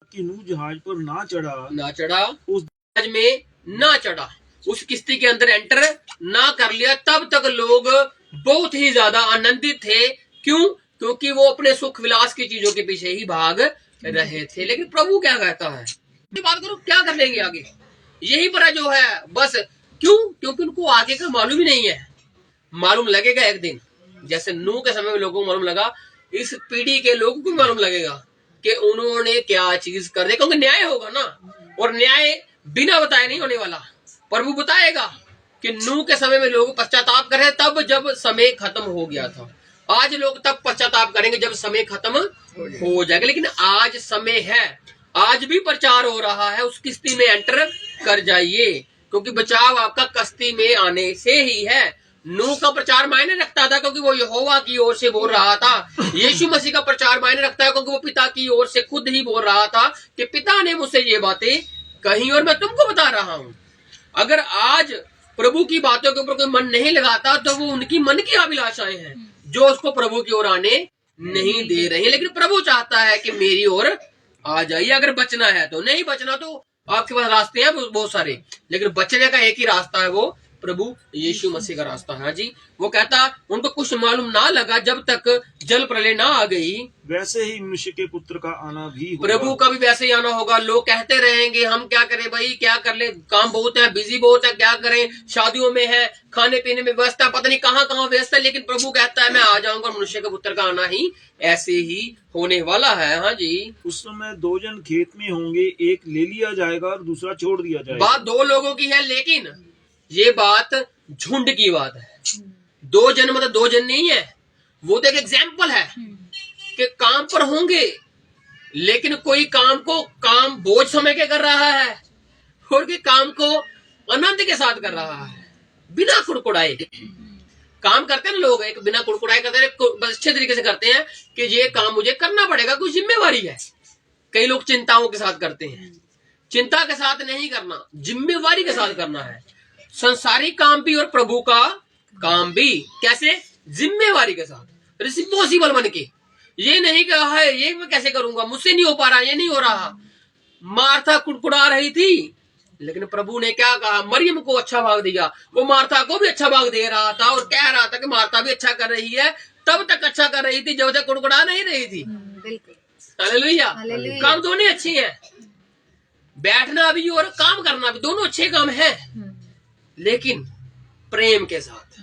कि नूह जहाज पर ना चढ़ा उस जहाज में ना चढ़ा, उस किश्ती के अंदर एंटर ना कर लिया, तब तक लोग बहुत ही ज्यादा आनंदित थे। क्यों? क्योंकि वो अपने सुख विलास की चीजों के पीछे ही भाग रहे थे। लेकिन प्रभु क्या कहता है, बात करो क्या कर लेंगे आगे, यही पर जो है बस। क्यों? क्योंकि उनको आगे का मालूम ही नहीं है। मालूम लगेगा एक दिन, जैसे नूह के समय में लोगों को मालूम लगा, इस पीढ़ी के लोगों को मालूम लगेगा कि उन्होंने क्या चीज कर दी। क्योंकि न्याय होगा ना, और न्याय बिना बताए नहीं होने वाला। प्रभु बताएगा कि नूह के समय में लोग पश्चाताप कर रहे तब जब समय खत्म हो गया था। आज लोग तब पश्चाताप करेंगे जब समय खत्म हो जाएगा। लेकिन आज समय है, आज भी प्रचार हो रहा है, उस किश्ती में एंटर कर जाइए, क्योंकि बचाव आपका कश्ती में आने से ही है। नूह का प्रचार मायने रखता था क्योंकि वो यहोवा की ओर से बोल रहा था। यीशु मसीह का प्रचार मायने रखता है क्योंकि वो पिता की ओर से खुद ही बोल रहा था कि पिता ने मुझसे ये बातें कही और मैं तुमको बता रहा हूं। अगर आज प्रभु की बातों के ऊपर कोई मन नहीं लगाता तो वो उनकी मन की अभिलाषाएं हैं जो उसको प्रभु की ओर आने नहीं दे रही। लेकिन प्रभु चाहता है कि मेरी ओर आ जाइए। अगर बचना है तो, नहीं बचना तो आपके पास रास्ते हैं बहुत सारे, लेकिन बचने का एक ही रास्ता है, वो प्रभु यीशु मसीह का रास्ता है। जी, वो कहता उनको कुछ मालूम ना लगा जब तक जल प्रलय ना आ गई, वैसे ही मनुष्य के पुत्र का आना भी होगा। प्रभु का भी वैसे ही आना होगा। लोग कहते रहेंगे हम क्या करें भाई, क्या कर ले, काम बहुत है, बिजी बहुत है, क्या करें, शादियों में है, खाने पीने में व्यस्त है, पता नहीं कहाँ कहाँ व्यस्त है। लेकिन प्रभु कहता है मैं आ जाऊंगा, मनुष्य के पुत्र का आना ही ऐसे ही होने वाला है। हाँ जी, उस समय दो जन खेत में होंगे, एक ले लिया जाएगा और दूसरा छोड़ दिया जाएगा। बात दो लोगों की है, लेकिन ये बात झुंड की बात है। दो जन मतलब दो जन नहीं है, वो तो एक एग्जाम्पल है कि काम पर होंगे, लेकिन कोई काम बोझ समझ के कर रहा है और कोई काम को आनंद के साथ कर रहा है, बिना कुड़कुड़ाए। काम करते हैं ना लोग, एक बिना कुड़कुड़ाए करते हैं, बस अच्छे तरीके से करते हैं कि ये काम मुझे करना पड़ेगा, कुछ जिम्मेवारी है। कई लोग चिंताओं के साथ करते हैं, चिंता के साथ नहीं करना, जिम्मेवारी के साथ करना है। संसारिक काम भी और प्रभु का काम भी, कैसे? जिम्मेवारी के साथ, रिस्पॉन्सिबल बन के। ये नहीं कहा है ये मैं कैसे करूंगा, मुझसे नहीं हो पा रहा, ये नहीं हो रहा। मार्था कुड़कुड़ा रही थी, लेकिन प्रभु ने क्या कहा, मरियम को अच्छा भाग दिया। वो मार्था को भी अच्छा भाग दे रहा था और कह रहा था कि मार्था भी अच्छा कर रही है, तब तक अच्छा कर रही थी जब तक कुड़कुड़ा नहीं रही थी। हालेलुया। काम दोनों अच्छे हैं, बैठना भी और काम करना भी, दोनों अच्छे काम हैं, लेकिन प्रेम के साथ,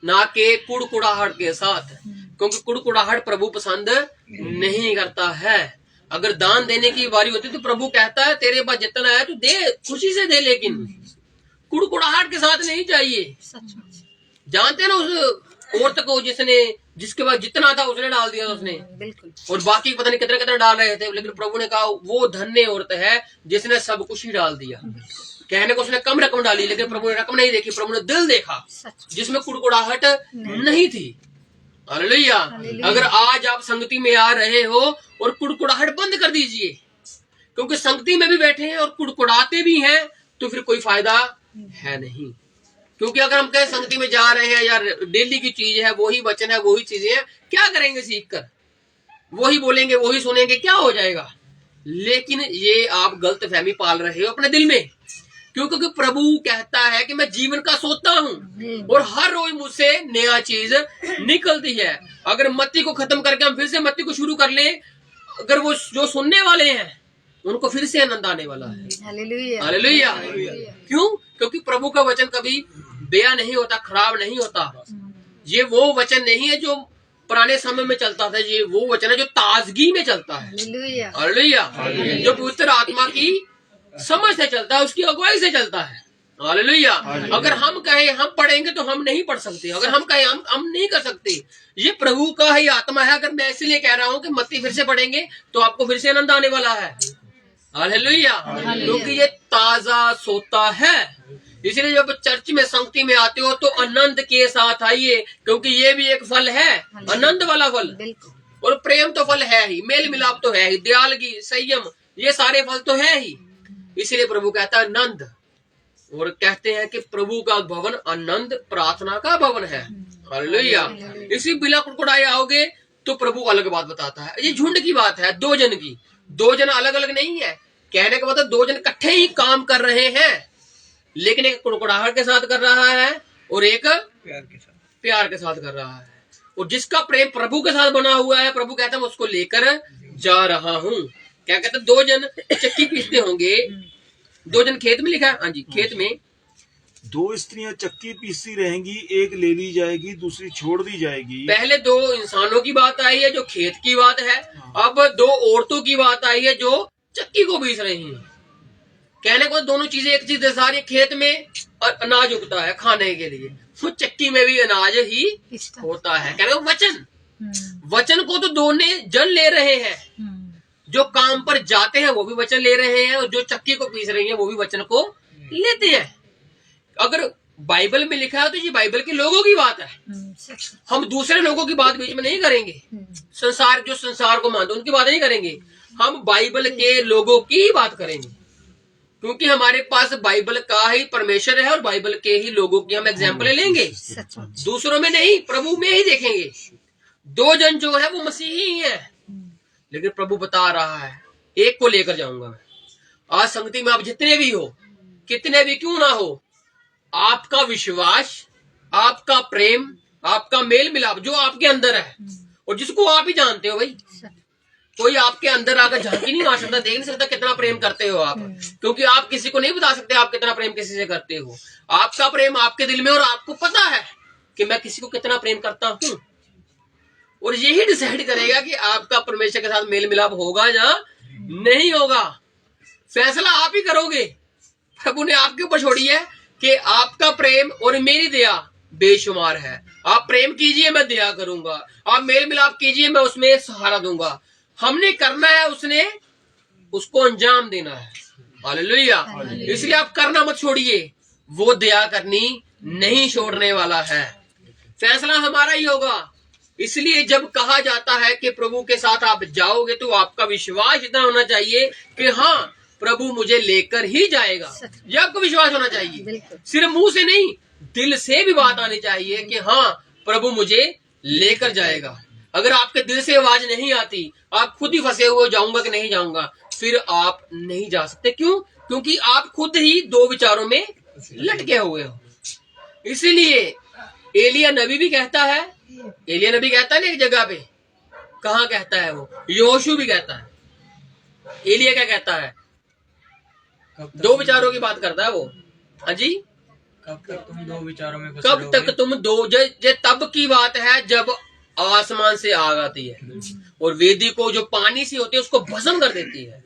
ना के कुड़कुड़ाहट के साथ। क्योंकि कुड़कुड़ाहट प्रभु पसंद नहीं करता है। अगर दान देने की बारी होती तो प्रभु कहता है तेरे पास जितना है तू दे, खुशी से दे, लेकिन कुड़कुड़ाहट के साथ नहीं चाहिए। जानते ना उस औरत को जिसके पास जितना था उसने डाल दिया उसने, और बाकी पता नहीं कितना कितना डाल रहे थे। लेकिन प्रभु ने कहा वो धन्य औरत है जिसने सब कुछ ही डाल दिया। कहने को उसने कम रकम डाली, लेकिन प्रभु ने रकम नहीं देखी, प्रभु ने दिल देखा जिसमें कुड़कुड़ाहट नहीं थी। हालेलुया। अगर आज आप संगति में आ रहे हो और कुड़कुड़ाहट बंद कर दीजिए, क्योंकि संगति में भी बैठे हैं और कुड़कुड़ाते भी हैं तो फिर कोई फायदा है नहीं। क्योंकि अगर हम कहीं संगति में जा रहे हैं यार, डेली की चीज है, वही वचन है, वही चीजें हैं, क्या करेंगे सीख कर, वही बोलेंगे, वही सुनेंगे, क्या हो जाएगा। लेकिन ये आप गलत फहमी पाल रहे हो अपने दिल में। क्योंकि प्रभु कहता है कि मैं जीवन का सोता हूँ और हर रोज मुझसे नया चीज निकलती है। अगर मत्ती को खत्म करके हम फिर से मत्ती को शुरू कर लें, अगर वो जो सुनने वाले हैं उनको फिर से आनंद आने वाला है। Hallelujah, hallelujah. क्यों? क्योंकि प्रभु का वचन कभी बेया नहीं होता, खराब नहीं होता। ये वो वचन नहीं है जो पुराने समय में चलता था, ये वो वचन है जो ताजगी में चलता है। हालेलुया। जो पवित्र आत्मा की समझ से चलता है, उसकी अगुवाई से चलता है। हालेलुया। अगर हम कहें हम पढ़ेंगे तो हम नहीं पढ़ सकते, अगर हम कहें हम नहीं कर सकते। ये प्रभु का ही आत्मा है। अगर मैं इसलिए कह रहा हूँ कि मत्ती फिर से पढ़ेंगे तो आपको फिर से आनंद आने वाला है। हालेलुया। क्योंकि ये ताजा सोता है। इसलिए जब चर्च में संगति में आते हो तो आनंद के साथ आइए, क्योंकि ये भी एक फल है, आनंद वाला फल। और प्रेम तो फल है ही, मेल मिलाप तो है ही, दयालगी, संयम, ये सारे फल तो है ही। इसलिए प्रभु कहता है आनंद, और कहते हैं कि प्रभु का भवन आनंद प्रार्थना का भवन है। हालेलुया। इसी बिना कुड़कुड़ाए आओगे तो प्रभु अलग बात बताता है। ये झुंड की बात है, दो जन की। दो जन अलग अलग नहीं है। कहने का मतलब दो जन इकट्ठे ही काम कर रहे हैं, लेकिन एक कुड़कुड़ाहट के साथ कर रहा है और एक प्यार के साथ कर रहा है। और जिसका प्रेम प्रभु के साथ बना हुआ है, प्रभु कहता है मैं उसको लेकर जा रहा हूँ। क्या कहते हैं, दो जन चक्की पीसते होंगे, दो जन खेत में, लिखा है हाँ जी, खेत में दो स्त्रियां चक्की पीसती रहेंगी, एक ले ली जाएगी, दूसरी छोड़ दी जाएगी। पहले दो इंसानों की बात आई है जो खेत की बात है, अब दो औरतों की बात आई है जो चक्की को पीस रही हैं। कहने को दोनों चीजें एक चीज दर्शा रही है, खेत में अनाज उगता है खाने के लिए, तो चक्की में भी अनाज ही होता है। कहने को वचन को तो दोनों जन ले रहे हैं, जो काम पर जाते हैं वो भी वचन ले रहे हैं और जो चक्की को पीस रही है वो भी वचन को लेते हैं। अगर बाइबल में लिखा है तो ये बाइबल के लोगों की बात है, हम दूसरे लोगों की बात बीच में नहीं करेंगे। संसार जो संसार को मानते उनकी बात नहीं करेंगे, हम बाइबल के लोगों की बात करेंगे, क्योंकि हमारे पास बाइबल का ही परमेश्वर है और बाइबल के ही लोगों की हम एग्जाम्पल लेंगे, दूसरों में नहीं, प्रभु में ही देखेंगे। दो जन जो है वो मसीही ही है, लेकिन प्रभु बता रहा है एक को लेकर जाऊंगा मैं। आज संगति में आप जितने भी हो, कितने भी क्यों ना हो, आपका विश्वास, आपका प्रेम, आपका मेल मिलाप जो आपके अंदर है और जिसको आप ही जानते हो, भाई कोई आपके अंदर आकर झांकी नहीं मार सकता, देख नहीं सकता कितना प्रेम करते हो आप, क्योंकि आप किसी को नहीं बता सकते आप कितना प्रेम किसी से करते हो। आपका प्रेम आपके दिल में और आपको पता है कि मैं किसी को कितना प्रेम करता हूं, और यही डिसाइड करेगा कि आपका परमेश्वर के साथ मेल मिलाप होगा या नहीं होगा। फैसला आप ही करोगे, प्रभु ने आपके ऊपर छोड़ी है कि आपका प्रेम और मेरी दया बेशुमार है। आप प्रेम कीजिए मैं दया करूंगा, आप मेल मिलाप कीजिए मैं उसमें सहारा दूंगा। हमने करना है, उसने उसको अंजाम देना है। हालेलुया। इसलिए आप करना मत छोड़िए, वो दया करनी नहीं छोड़ने वाला है, फैसला हमारा ही होगा। इसलिए जब कहा जाता है कि प्रभु के साथ आप जाओगे तो आपका विश्वास इतना होना चाहिए कि हाँ प्रभु मुझे लेकर ही जाएगा, ये आपको विश्वास होना चाहिए। सिर्फ मुंह से नहीं, दिल से भी बात आनी चाहिए कि हाँ प्रभु मुझे लेकर जाएगा। अगर आपके दिल से आवाज नहीं आती, आप खुद ही फंसे हुए जाऊंगा कि नहीं जाऊंगा, फिर आप नहीं जा सकते। क्यों? क्योंकि आप खुद ही दो विचारों में लटके हुए हो। इसीलिए एलिया नबी भी कहता है, एलिया नबी कहता है ना एक जगह पे, कहाँ कहता है वो, यहोशू भी कहता है। एलिया क्या कहता है, दो विचारों की बात करता है वो। हाँ जी, कब तक तुम दो विचारों में कब तक तुम दो, ये तब की बात है जब आसमान से आग आती है और वेदी को जो पानी से होती है उसको भस्म कर देती है।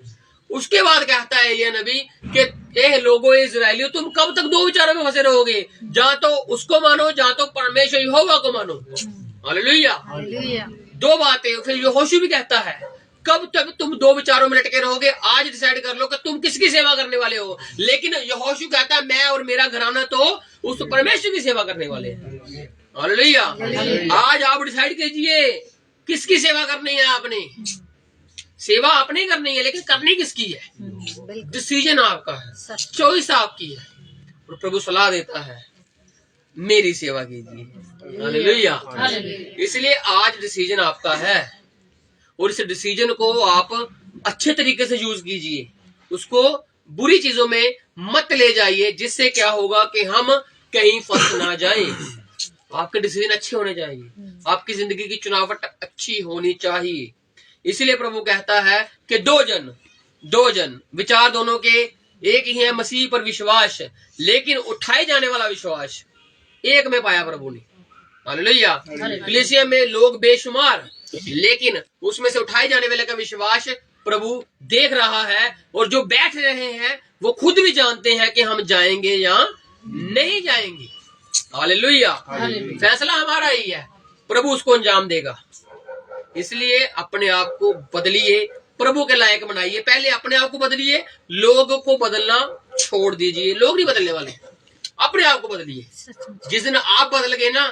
उसके बाद कहता है एलिया नबी कि ए लोगों इजराइलियों, तुम कब तक दो विचारों में फंसे रहोगे, जहाँ तो उसको मानो, जहाँ तो परमेश्वर यहोवा को मानो। हालेलुया। दो बातें। फिर यहोशू भी कहता है कब तक तुम दो विचारों में लटके रहोगे, आज डिसाइड कर लो कि तुम किसकी सेवा करने वाले हो। लेकिन यहोशू कहता है मैं और मेरा घराना तो उस परमेश्वर की सेवा करने वाले हैं। हालेलुया। आज आप डिसाइड कीजिए किसकी सेवा करनी है आपने। सेवा आपने करनी है, लेकिन करनी किसकी है, डिसीजन आपका है, चॉइस आपकी है। और प्रभु सलाह देता है मेरी सेवा कीजिए। हालेलुया। इसलिए आज डिसीजन आपका है और इस डिसीजन को आप अच्छे तरीके से यूज कीजिए, उसको बुरी चीजों में मत ले जाइए, जिससे क्या होगा कि हम कहीं फंस ना जाएं। आपके डिसीजन अच्छे होने चाहिए, आपकी जिंदगी की चुनावट अच्छी होनी चाहिए। इसलिए प्रभु कहता है कि दो जन विचार दोनों के एक ही है, मसीह पर विश्वास, लेकिन उठाए जाने वाला विश्वास एक में पाया प्रभु ने। हालेलुया। कलीसिया में लोग बेशुमार, लेकिन उसमें से उठाए जाने वाले का विश्वास प्रभु देख रहा है, और जो बैठ रहे हैं वो खुद भी जानते हैं कि हम जाएंगे या नहीं जाएंगे। हालेलुया। फैसला हमारा ही है, प्रभु उसको अंजाम देगा। इसलिए अपने आप को बदलिए, प्रभु के लायक बनाइए। पहले अपने आप को बदलिए, लोगों को बदलना छोड़ दीजिए। लोग नहीं बदलने वाले, अपने आप को बदलिए। जिस दिन आप बदल गए ना,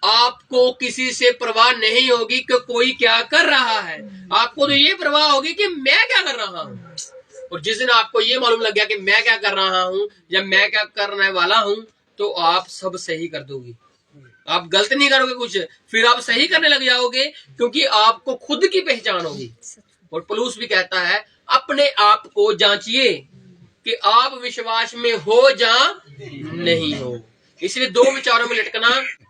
आपको किसी से परवाह नहीं होगी कि कोई क्या कर रहा है, आपको तो ये परवाह होगी कि मैं क्या कर रहा हूँ। और जिस दिन आपको ये मालूम लग गया कि मैं क्या कर रहा हूँ या मैं क्या करने वाला हूँ, तो आप सब सही कर दोगे, आप गलत नहीं करोगे कुछ, फिर आप सही करने लग जाओगे, क्योंकि आपको खुद की पहचान होगी। और पौलुस भी कहता है अपने आप को जांचिए कि आप विश्वास में हो या नहीं हो। इसलिए दो विचारों में लटकना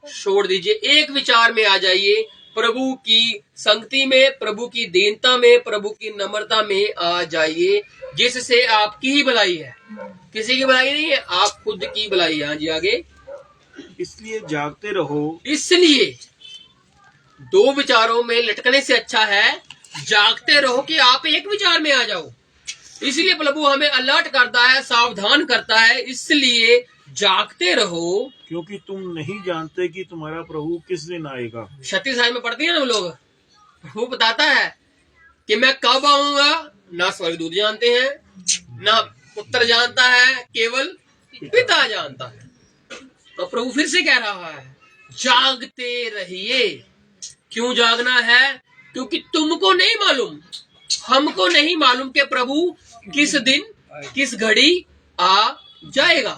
छोड़ दीजिए, एक विचार में आ जाइए, प्रभु की संगति में, प्रभु की दीनता में, प्रभु की नम्रता में आ जाइए, जिससे आपकी ही भलाई है, किसी की भलाई नहीं है, आप खुद की भलाई है। हाँ जी आगे। इसलिए जागते रहो। इसलिए दो विचारों में लटकने से अच्छा है जागते रहो कि आप एक विचार में आ जाओ। इसलिए प्रभु हमें अलर्ट करता है, सावधान करता है, इसलिए जागते रहो, क्योंकि तुम नहीं जानते कि तुम्हारा प्रभु किस दिन आएगा। 36 में पढ़ते हैं ना हम लोग, प्रभु बताता है कि मैं कब आऊंगा, ना स्वर्गदूत जानते हैं, ना पुत्र जानता है, केवल पिता जानता है। तो प्रभु फिर से कह रहा है जागते रहिए। क्यों जागना है? क्योंकि तुमको नहीं मालूम, हमको नहीं मालूम कि प्रभु किस दिन किस घड़ी आ जाएगा।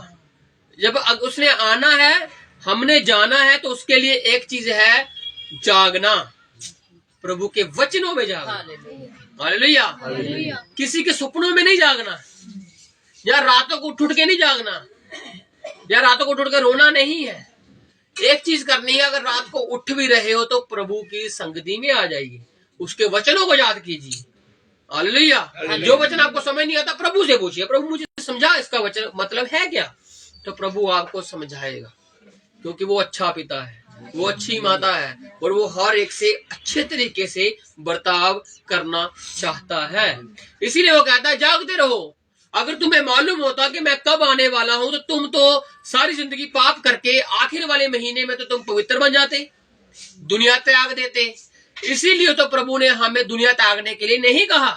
जब उसने आना है, हमने जाना है, तो उसके लिए एक चीज है जागना, प्रभु के वचनों में जागना। हालेलुया। किसी के सपनों में नहीं जागना, या रातों को उठ के नहीं जागना, या रातों को उठ के रोना नहीं है। एक चीज करनी है, अगर रात को उठ भी रहे हो तो प्रभु की संगति में आ जाइए, उसके वचनों को याद कीजिए। हालेलुया। जो वचन आपको समझ नहीं आता, प्रभु से पूछिए, प्रभु मुझे समझा इसका वचन मतलब है क्या, तो प्रभु आपको समझाएगा, क्योंकि वो अच्छा पिता है, वो अच्छी माता है, और वो हर एक से अच्छे तरीके से बर्ताव करना चाहता है। इसीलिए वो कहता है जागते रहो। अगर तुम्हें मालूम होता कि मैं कब आने वाला हूं, तो तुम तो सारी जिंदगी पाप करके आखिर वाले महीने में तो तुम पवित्र बन जाते, दुनिया त्याग देते। इसीलिए तो प्रभु ने हमें दुनिया त्यागने के लिए नहीं कहा,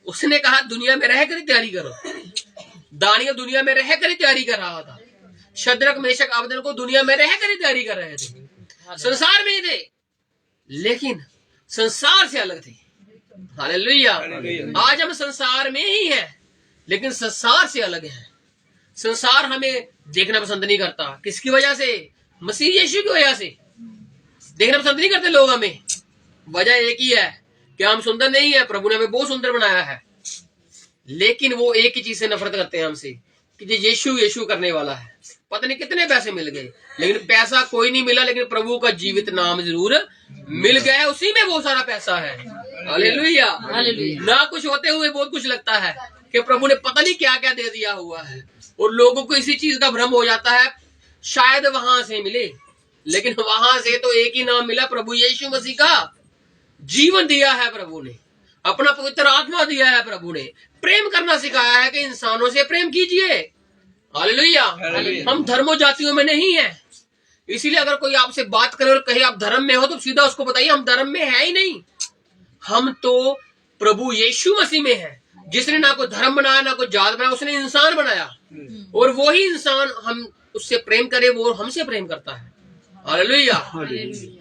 उसने कहा दुनिया में रहकर ही तैयारी करो। दानियल दुनिया में रहकर ही तैयारी कर रहा था, शद्रक मेशक अबेदनगो को दुनिया में रहकर ही तैयारी कर रहे थे, संसार में ही थे, लेकिन संसार से अलग थे। हालेलुया। आज हम संसार में ही हैं, लेकिन संसार से अलग है। संसार हमें देखना पसंद नहीं करता, किसकी वजह से? मसीह यीशु की वजह से देखना पसंद नहीं करते लोग हमें। वजह एक ही है कि हम सुंदर नहीं है, प्रभु ने हमें बहुत सुंदर बनाया है, लेकिन वो एक ही चीज से नफरत करते हैं हमसे कि ये यीशु यीशु करने वाला है। पता नहीं कितने पैसे मिल गए, लेकिन पैसा कोई नहीं मिला, लेकिन प्रभु का जीवित नाम जरूर मिल गया, उसी में बहुत सारा पैसा है। हालेलुया। ना कुछ होते हुए बहुत कुछ लगता है कि प्रभु ने पता नहीं क्या क्या दे दिया हुआ है, और लोगों को इसी चीज का भ्रम हो जाता है शायद वहां से मिले, लेकिन वहां से तो एक ही नाम मिला, प्रभु यीशु मसीह का। जीवन दिया है प्रभु ने, अपना पवित्र आत्मा दिया है प्रभु ने, प्रेम करना सिखाया है कि इंसानों से प्रेम कीजिए। हालेलुया। हम धर्मों जातियों में नहीं है। इसीलिए अगर कोई आपसे बात करे और कहे आप धर्म में हो, तो सीधा उसको बताइए हम धर्म में है ही नहीं, हम तो प्रभु यीशु मसीह में है, जिसने ना कोई धर्म बनाया ना कोई जात बनाया, उसने इंसान बनाया, और वो ही इंसान हम उससे प्रेम करे, वो हमसे प्रेम करता है। हालेलुया।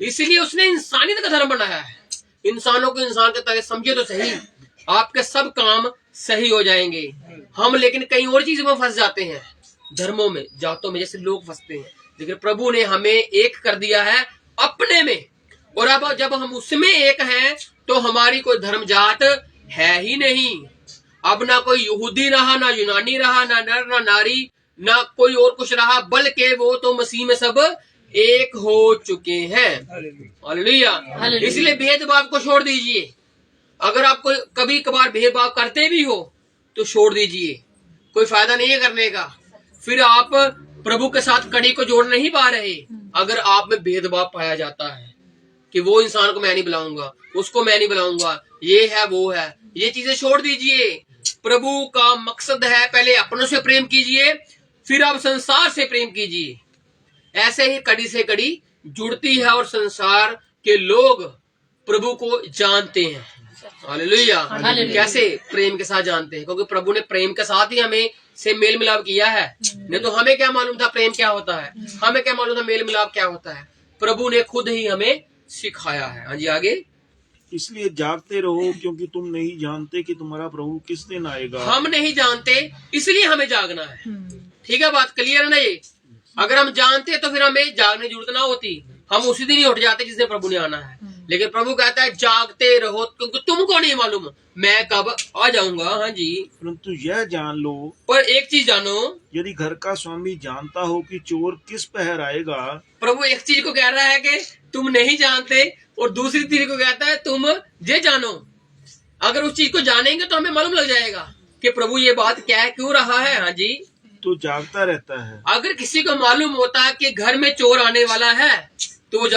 इसीलिए उसने इंसानियत का धर्म बनाया है। इंसानों को इंसान के तरह समझे तो सही, आपके सब काम सही हो जाएंगे। हम लेकिन कई और चीजों में फंस जाते हैं, धर्मों में, जातों में, जैसे लोग फंसते हैं, लेकिन प्रभु ने हमें एक कर दिया है अपने में, और अब जब हम उसमें एक हैं तो हमारी कोई धर्म जात है ही नहीं। अब ना कोई यहूदी रहा, ना यूनानी रहा, ना नर ना नारी, ना कोई और कुछ रहा, बल्कि वो तो मसीह में सब एक हो चुके हैं। हालेलुया। इसलिए भेदभाव को छोड़ दीजिए। अगर आप कोई कभी कभार भेदभाव करते भी हो तो छोड़ दीजिए, कोई फायदा नहीं है करने का। फिर आप प्रभु के साथ कड़ी को जोड़ नहीं पा रहे। अगर आप में भेदभाव पाया जाता है कि वो इंसान को मैं नहीं बुलाऊंगा, उसको मैं नहीं बुलाऊंगा, ये है वो है, ये चीजें छोड़ दीजिए। प्रभु का मकसद है पहले अपनों से प्रेम कीजिए, फिर आप संसार से प्रेम कीजिए। ऐसे ही कड़ी से कड़ी जुड़ती है, और संसार के लोग प्रभु को जानते हैं। हालेलुया। कैसे? प्रेम के साथ जानते हैं, क्योंकि प्रभु ने प्रेम के साथ ही हमें से मेल मिलाप किया है। नहीं तो हमें क्या मालूम था प्रेम क्या होता है, हमें क्या मालूम था मेल मिलाप क्या होता है, प्रभु ने खुद ही हमें सिखाया है। हाँ जी आगे। इसलिए जागते रहो, क्योंकि तुम नहीं जानते कि तुम्हारा प्रभु किस दिन आएगा। हम नहीं जानते, इसलिए हमें जागना है। ठीक है, बात क्लियर है ना ये? अगर हम जानते तो फिर हमें जागने की जरूरत ना होती, हम उसी दिन ही उठ जाते जिस दिन प्रभु ने आना है। लेकिन प्रभु कहता है जागते रहो, क्योंकि तुमको नहीं मालूम मैं कब आ जाऊंगा। हाँ जी, परंतु यह जान लो, पर एक चीज जानो, यदि घर का स्वामी जानता हो कि चोर किस पहर आएगा। प्रभु एक चीज को कह रहा है कि तुम नहीं जानते, और दूसरी चीज को कहता है तुम ये जानो। अगर उस चीज को जानेंगे तो हमें मालूम लग जाएगा कि प्रभु ये बात क्या है, क्यों रहा है। हाँ जी, तो जागता रहता है। अगर किसी को मालूम होता है कि घर में चोर आने वाला है तो वो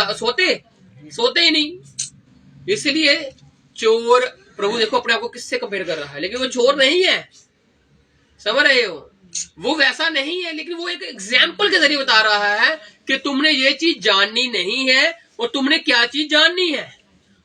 सोते ही नहीं। इसलिए चोर, प्रभु देखो अपने आप को किससे कंपेयर कर रहा है, लेकिन वो चोर नहीं है, समझ रहे हो, वो वैसा नहीं है, लेकिन वो एक एग्जाम्पल के जरिए बता रहा है कि तुमने ये चीज जाननी नहीं है, और तुमने क्या चीज जाननी है।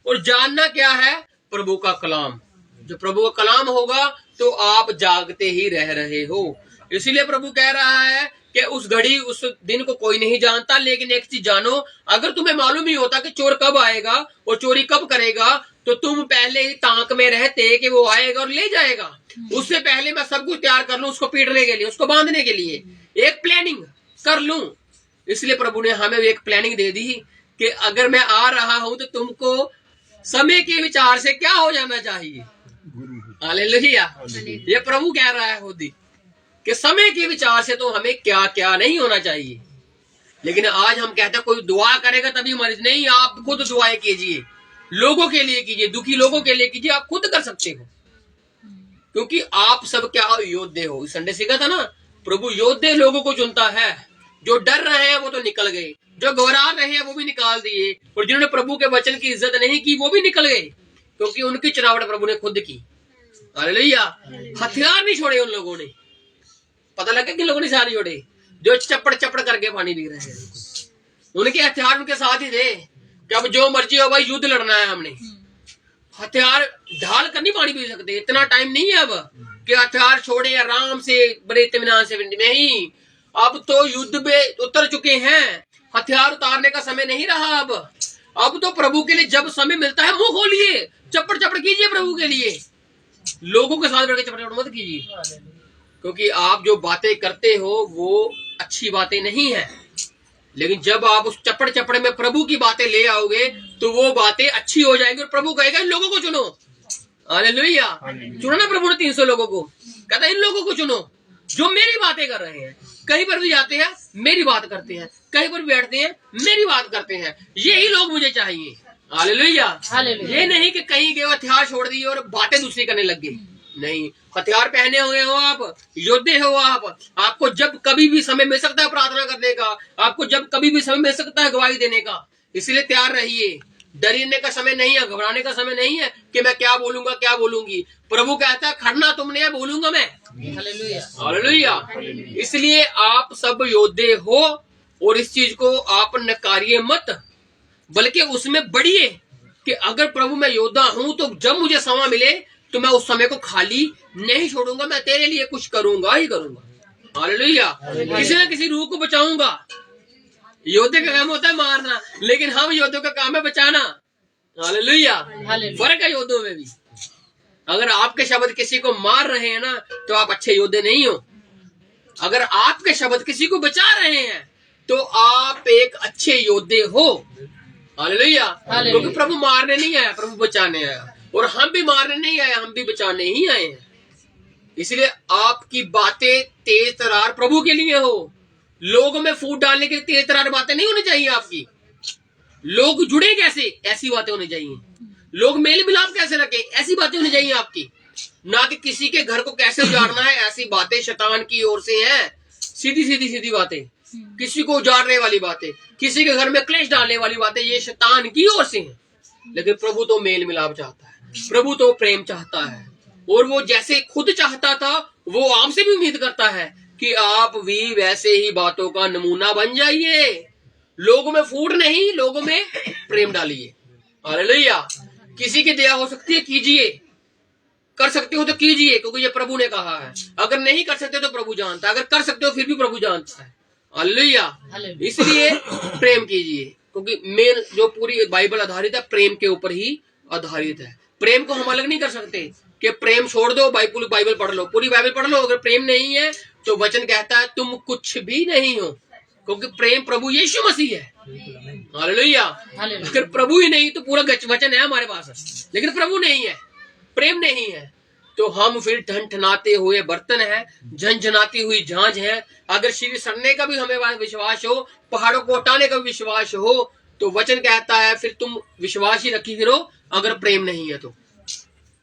और जानना क्या है? प्रभु का कलाम। जो प्रभु का कलाम होगा तो आप जागते ही रह रहे हो। इसीलिए प्रभु कह रहा है कि उस घड़ी उस दिन को कोई नहीं जानता, लेकिन एक चीज जानो, अगर तुम्हें मालूम ही होता कि चोर कब आएगा और चोरी कब करेगा, तो तुम पहले ही ताक में रहते कि वो आएगा और ले जाएगा। उससे पहले मैं सब कुछ तैयार कर लूं उसको पीटने के लिए, उसको बांधने के लिए, एक प्लानिंग कर लूं। इसलिए प्रभु ने हमें एक प्लानिंग दे दी कि अगर मैं आ रहा हूं तो तुमको समय के विचार से क्या हो जाना चाहिए। हालेलुया, ये प्रभु कह रहा है खुद ही कि समय के विचार से तो हमें क्या क्या नहीं होना चाहिए। लेकिन आज हम कहते हैं कोई दुआ करेगा तभी मरीज, नहीं, आप खुद दुआएं कीजिए, लोगों के लिए कीजिए, दुखी लोगों के लिए कीजिए, आप खुद कर सकते हो, क्योंकि आप सब क्या योद्धे हो। इस संडे सीखा था ना, प्रभु योद्धे लोगों को चुनता है। जो डर रहे हैं वो तो निकल गए, जो घबरा रहे हैं वो भी निकाल दिए, और जिन्होंने प्रभु के वचन की इज्जत नहीं की वो भी निकल गए, क्योंकि उनकी चुनावट प्रभु ने खुद की। हालेलुया, हथियार नहीं छोड़े उन लोगों ने। पता लगा कि लोगों ने सारे छोड़े जो चपड़ चपड़ करके पानी पी रहे हैं, उनके हथियार उनके साथ ही थे कि अब जो मर्जी हो भाई, युद्ध लड़ना है हमने। हथियार ढाल कर नहीं पानी पी सकते, इतना टाइम नहीं है अब कि हथियार छोड़े आराम से बड़े इत्मीनान से, नहीं, अब तो युद्ध में उतर चुके हैं, हथियार उतारने का समय नहीं रहा। अब तो प्रभु के लिए जब समय मिलता है मुंह खोलिए, चपड़ चपड़ कीजिए प्रभु के लिए, लोगों के साथ बैठ के चपड़ चपड़ मत कीजिए, क्योंकि आप जो बातें करते हो वो अच्छी बातें नहीं है। लेकिन जब आप उस चपड़ चपड़ में प्रभु की बातें ले आओगे तो वो बातें अच्छी हो जाएंगी, और प्रभु कहेगा इन लोगों को चुनो। हालेलुया, चुना ना प्रभु ने 300 लोगों को, कहता इन लोगों को चुनो जो मेरी बातें कर रहे हैं। कहीं पर भी जाते हैं मेरी बात करते हैं, कहीं पर भी बैठते हैं मेरी बात करते हैं, यही लोग मुझे चाहिए। हालेलुया, ये नहीं कि कहीं गए हथियार छोड़ दिए और बातें दूसरी करने लग गए। नहीं, हथियार पहने हुए हो आप, योद्धे हो आप, आपको जब कभी भी समय मिल सकता है प्रार्थना करने का, आपको जब कभी भी समय मिल सकता है गवाही देने का। इसलिए तैयार रहिए, डरने का समय नहीं है, घबराने का समय नहीं है कि मैं क्या बोलूंगा क्या बोलूंगी। प्रभु कहता है खड़ना तुमने है, बोलूंगा मैं। हालेलुया, इसलिए आप सब योद्धे हो, और इस चीज को आप नकारिए मत, बल्कि उसमें बढ़िए कि अगर प्रभु मैं योद्धा हूं तो जब मुझे समय मिले तो मैं उस समय को खाली नहीं छोड़ूंगा, मैं तेरे लिए कुछ करूंगा ही करूंगा। हालेलुया, किसी न किसी रूह को बचाऊंगा। योद्धे का काम होता है मारना, लेकिन हम योद्धों का काम है बचाना। हालेलुया, फर्क है योद्धों में भी। अगर आपके शब्द किसी को मार रहे हैं ना तो आप अच्छे योद्धे नहीं हो। अगर आपके शब्द किसी को बचा रहे हैं तो आप एक अच्छे योद्धे हो। हालेलुया, क्योंकि प्रभु मारने नहीं आया, प्रभु बचाने आया, और हम भी मारने नहीं आए, हम भी बचाने ही आए हैं। इसलिए आपकी बातें तेज तरार प्रभु के लिए हो। लोगों में फूट डालने के लिए तेज तरार बातें नहीं होनी चाहिए आपकी। लोग जुड़े कैसे, ऐसी बातें होनी चाहिए। लोग मेल मिलाप कैसे रखे, ऐसी बातें होनी चाहिए आपकी। ना कि किसी के घर को कैसे उजाड़ना है, ऐसी बातें शैतान की ओर से हैं। सीधी बातें, किसी को उजाड़ने वाली बातें, किसी के घर में क्लेश डालने वाली बातें, ये शैतान की ओर से हैं। लेकिन प्रभु तो मेल मिलाप चाहता है, प्रभु तो प्रेम चाहता है, और वो जैसे खुद चाहता था वो आपसे भी उम्मीद करता है कि आप भी वैसे ही बातों का नमूना बन जाइए। लोगों में फूट नहीं, लोगों में प्रेम डालिए। हालेलुया, किसी की दया हो सकती है कीजिए, कर सकते हो तो कीजिए, क्योंकि ये प्रभु ने कहा है। अगर नहीं कर सकते तो प्रभु जानता है, अगर कर सकते हो फिर भी प्रभु जानता है। हालेलुया, इसलिए प्रेम कीजिए, क्योंकि मेन जो पूरी बाइबल आधारित है प्रेम के ऊपर ही आधारित है। प्रेम को हम अलग नहीं कर सकते कि प्रेम छोड़ दो, बाइबल पढ़ लो, पूरी बाइबल पढ़ लो, अगर प्रेम नहीं है तो वचन कहता है तुम कुछ भी नहीं हो, क्योंकि प्रेम प्रभु यीशु मसीह है। हालेलुया। अगर प्रभु ही नहीं तो पूरा वचन है हमारे पास, लेकिन प्रभु नहीं है, प्रेम नहीं है, तो हम फिर ठनठनाते हुए बर्तन है, झंझनाती हुई झांझ है। अगर शरीर सड़ने का भी हमें विश्वास हो, पहाड़ों को हटाने का भी विश्वास हो, तो वचन कहता है फिर तुम विश्वास ही रखी फिरो, अगर प्रेम नहीं है तो।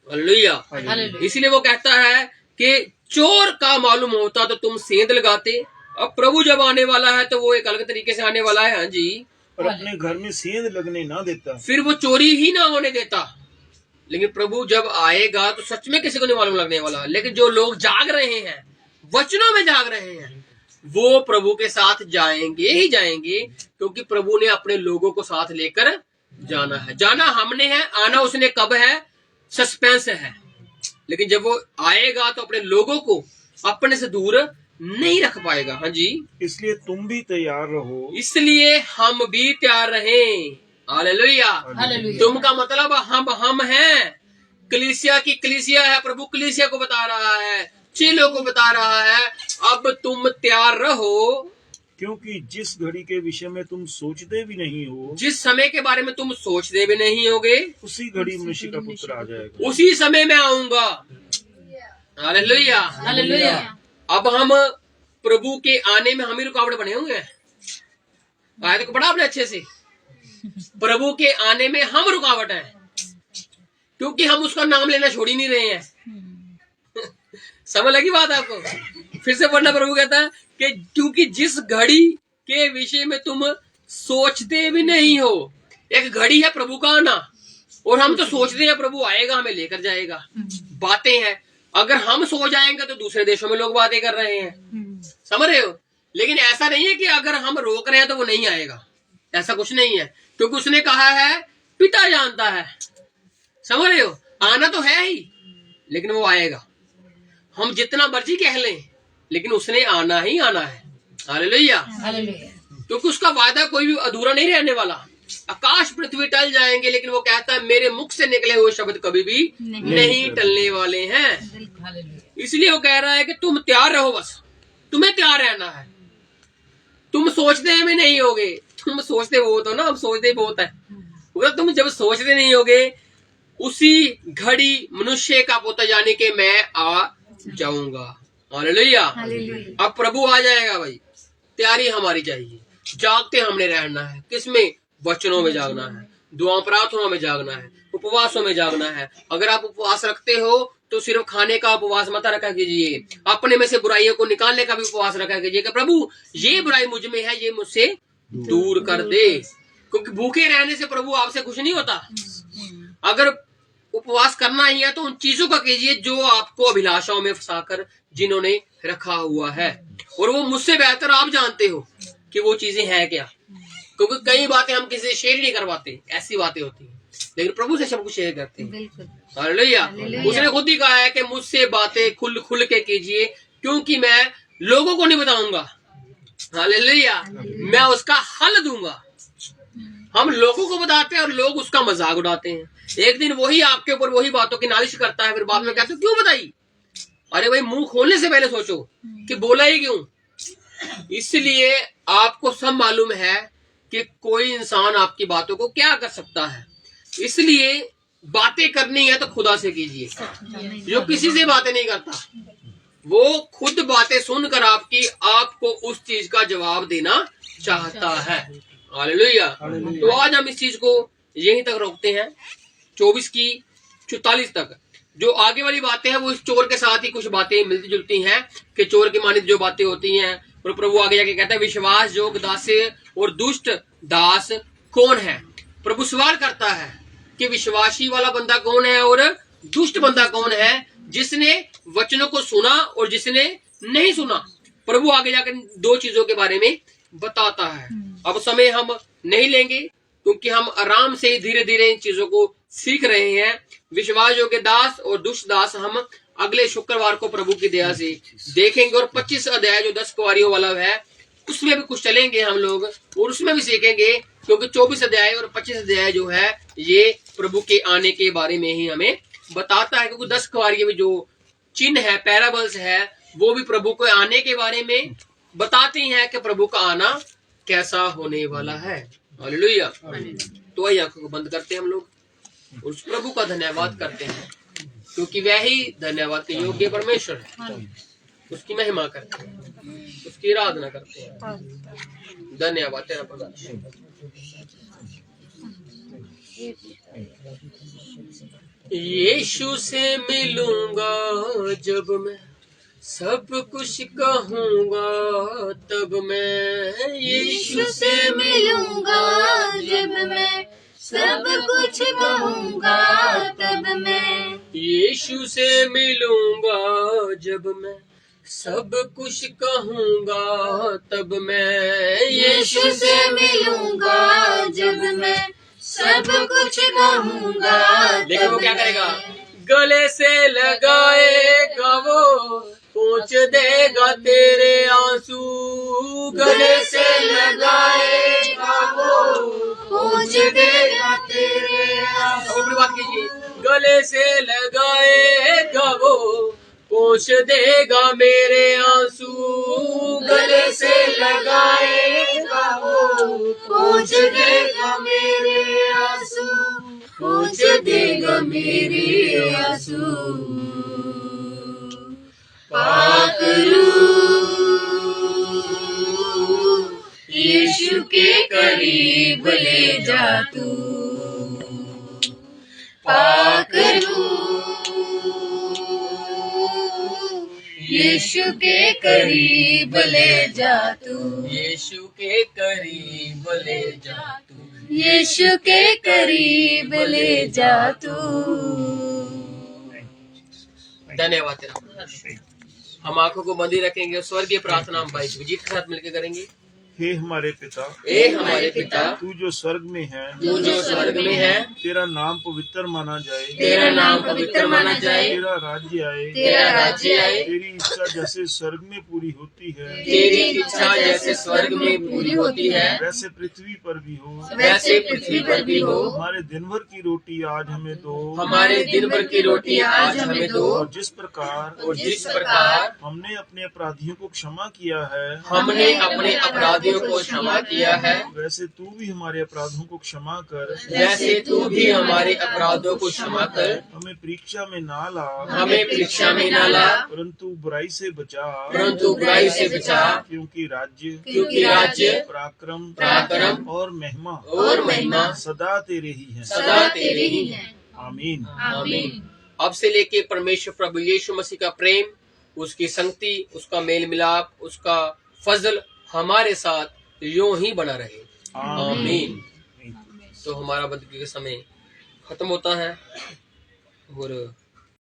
हालेलुया। इसलिए वो कहता है कि चोर का मालूम होता तो तुम सेंध लगाते। अब प्रभु जब आने वाला है तो वो एक अलग तरीके से आने वाला है। हाँ जी, और अपने घर में सेंध लगने ना देता, फिर वो चोरी ही ना होने देता। लेकिन प्रभु जब आएगा तो सच में किसी को नहीं मालूम लगने वाला। लेकिन जो लोग जाग रहे हैं, वचनों में जाग रहे हैं, वो प्रभु के साथ जाएंगे ही जाएंगे, क्योंकि प्रभु ने अपने लोगों को साथ लेकर जाना है। जाना हमने है, आना उसने कब है, सस्पेंस है। लेकिन जब वो आएगा तो अपने लोगों को अपने से दूर नहीं रख पाएगा। हाँ जी, इसलिए तुम भी तैयार रहो, इसलिए हम भी तैयार रहें। हालेलुया। तुम का मतलब हम हैं। कलीसिया की कलीसिया है, प्रभु कलीसिया को बता रहा है, चेलों को बता रहा है, अब तुम तैयार रहो, क्योंकि जिस घड़ी के विषय में तुम सोचते भी नहीं हो, जिस समय के बारे में तुम सोचते भी नहीं होगे, उसी घड़ी मनुष्य का पुत्र आ जाएगा। उसी समय में आऊंगा। हालेलुया। हालेलुया। अब हम प्रभु के आने में हम ही रुकावट बने हुए हैं। आयत को पढ़ा आपने अच्छे से, प्रभु के आने में हम रुकावट है, क्योंकि हम उसका नाम लेना छोड़ ही नहीं रहे हैं। समझ लगी बात आपको? फिर से पढ़ना, प्रभु कहता है कि क्योंकि जिस घड़ी के विषय में तुम सोचते भी नहीं हो। एक घड़ी है प्रभु का आना, और हम तो सोचते हैं प्रभु आएगा, हमें लेकर जाएगा। बातें हैं, अगर हम सो जाएंगे तो दूसरे देशों में लोग बातें कर रहे हैं, समझ रहे हो? लेकिन ऐसा नहीं है कि अगर हम रोक रहे हैं तो वो नहीं आएगा, ऐसा कुछ नहीं है, क्योंकि उसने कहा है पिता जानता है। समझ रहे हो? आना तो है ही, लेकिन वो आएगा। हम जितना मर्जी कह लें, लेकिन उसने आना ही आना है। हालेलुया। क्योंकि उसका वादा कोई भी अधूरा नहीं रहने वाला। आकाश पृथ्वी टल जाएंगे, लेकिन वो कहता है मेरे मुख से निकले हुए शब्द कभी भी नहीं टलने वाले हैं। इसलिए वो कह रहा है कि तुम तैयार रहो, बस तुम्हें तैयार रहना है। तुम सोचते भी नहीं होगे, तुम सोचते बहुत हो ना, हम सोचते बहुत है। तुम जब सोचते नहीं होगे, उसी घड़ी मनुष्य का पोता यानी कि मैं आ जाऊंगा। हालेलुया। अब प्रभु आ जाएगा भाई, तैयारी हमारी चाहिए। जागते हमने रहना है, किसमें? वचनों में जागना है, दुआ प्रार्थना में जागना है, उपवासों में जागना है। अगर आप उपवास रखते हो तो सिर्फ खाने का उपवास मत रखा कीजिए, अपने में से बुराइयों को निकालने का भी उपवास रखा कीजिए कि प्रभु ये बुराई मुझ में है, ये मुझसे दूर कर दे। क्योंकि भूखे रहने से प्रभु आपसे खुश नहीं होता। अगर उपवास करना ही है तो उन चीजों का कीजिए जो आपको अभिलाषाओं में फंसाकर जिन्होंने रखा हुआ है, और वो मुझसे बेहतर आप जानते हो कि वो चीजें हैं क्या। क्योंकि कई बातें हम किसी से शेयर नहीं करवाते, ऐसी बातें होती हैं, लेकिन प्रभु से सब कुछ शेयर करते हैं। हालेलुया। उसने खुद ही कहा है कि मुझसे बातें खुल खुल के कीजिए, क्योंकि मैं लोगों को नहीं बताऊंगा। हालेलुया। मैं उसका हल दूंगा। हम लोगों को बताते हैं और लोग उसका मजाक उड़ाते हैं। एक दिन वही आपके ऊपर वही बातों की नालिश करता है, फिर बाद में कहते हो क्यों बताई? अरे भाई, मुंह खोलने से पहले सोचो कि बोला ही क्यों। इसलिए आपको सब मालूम है कि कोई इंसान आपकी बातों को क्या कर सकता है। इसलिए बातें करनी है तो खुदा से कीजिए, जो किसी से बातें नहीं करता। वो खुद बातें सुनकर आपको उस चीज का जवाब देना चाहता है। हालेलुया। तो आज हम इस चीज को यहीं तक रोकते हैं, 24 की 44 तक। जो आगे वाली बातें हैं वो इस चोर के साथ ही कुछ बातें मिलती जुलती हैं कि चोर की मानित जो बातें होती हैं। और प्रभु आगे जाके कहता है विश्वास योग्य दास और दुष्ट दास कौन है। प्रभु सवाल करता है कि विश्वासी वाला बंदा कौन है और दुष्ट बंदा कौन है, जिसने वचनों को सुना और जिसने नहीं सुना। प्रभु आगे जाकर दो चीजों के बारे में बताता है। अब समय हम नहीं लेंगे, क्योंकि हम आराम से धीरे धीरे इन चीजों को सीख रहे हैं। विश्वास योग्य दास और दुष्ट दास हम अगले शुक्रवार को प्रभु की दया से देखेंगे। और 25 अध्याय जो 10 कुंवारियों वाला है, उसमें भी कुछ चलेंगे हम लोग और उसमें भी सीखेंगे, क्योंकि 24 अध्याय और 25 अध्याय जो है ये प्रभु के आने के बारे में ही हमें बताता है। क्योंकि 10 कुंवारियों में जो चिन्ह है, पैराबल्स है, वो भी प्रभु के आने के बारे में बताती हैं कि प्रभु का आना कैसा होने वाला है। हालेलुया। तो आइए आंखों को बंद करते हैं हम लोग, उस प्रभु का धन्यवाद करते हैं, क्योंकि वह ही धन्यवाद के योग्य परमेश्वर है। उसकी महिमा करते हैं, उसकी आराधना करते हैं। धन्यवाद तेरा प्रभु। यीशु से मिलूंगा जब मैं सब कुछ कहूंगा, तब मैं यीशु से मिलूंगा जब मैं सब कुछ कहूंगा, तब मैं यीशु से मिलूंगा जब मैं सब कुछ कहूंगा, तब मैं यीशु से मिलूंगा जब मैं सब कुछ कहूंगा। देखो वो क्या करेगा, गले से लगाएगा वो, पहुंच देगा तेरे आंसू। गले से लगाएगा वो, पूछ देगा तेरे आंसू। अपनी बात कीजिए, गले से लगाएगा वो, पहुंच देगा मेरे आंसू। गले से लगाएगा वो, पूछ देगा मेरे आंसू, पूछ देगा मेरे आंसू। पाक रूह यीशु के करीब ले जा तू। पाक रूह यीशु के करीब ले जा तू। यीशु के करीब ले जा तू। यीशु के करीब ले जा तू। धन्यवाद तेरा। हम आंखों को बंदी रखेंगे और स्वर्गीय प्रार्थना हम भाई विजीत के साथ मिलकर करेंगे। हे हमारे पिता, ए हमारे पिता, तू जो स्वर्ग में है, तू जो स्वर्ग में है, तेरा नाम पवित्र माना जाए। तेरा नाम पवित्र माना जाए। तेरा राज्य आए। तेरा राज्य आए। तेरी इच्छा जैसे स्वर्ग में पूरी होती है, तेरी इच्छा जैसे स्वर्ग में पूरी होती है, वैसे पृथ्वी पर भी हो। वैसे पृथ्वी पर भी हो। हमारे दिन भर की रोटी आज हमें दो। हमारे दिन भर की रोटी आज हमें दो। और जिस प्रकार हमने अपने अपराधियों को क्षमा किया है, हमने अपने अपराधियों को क्षमा किया है, वैसे तू भी हमारे अपराधों को क्षमा कर। वैसे तू भी हमारे अपराधों को क्षमा कर। हमें परीक्षा में ना ला, हमें परीक्षा में न ला, परंतु बुराई से बचा। परंतु बुराई से बचा, क्योंकि राज्य, पराक्रम और महिमा सदा तेरे ही है। सदा तेरे ही है। आमीन। आमीन। अब से लेके परमेश्वर प्रभु यीशु मसीह का प्रेम, उसकी संगति, उसका मेल मिलाप, उसका फजल हमारे साथ यूं ही बना रहे। आमीन। तो हमारा बंदगी का समय खत्म होता है और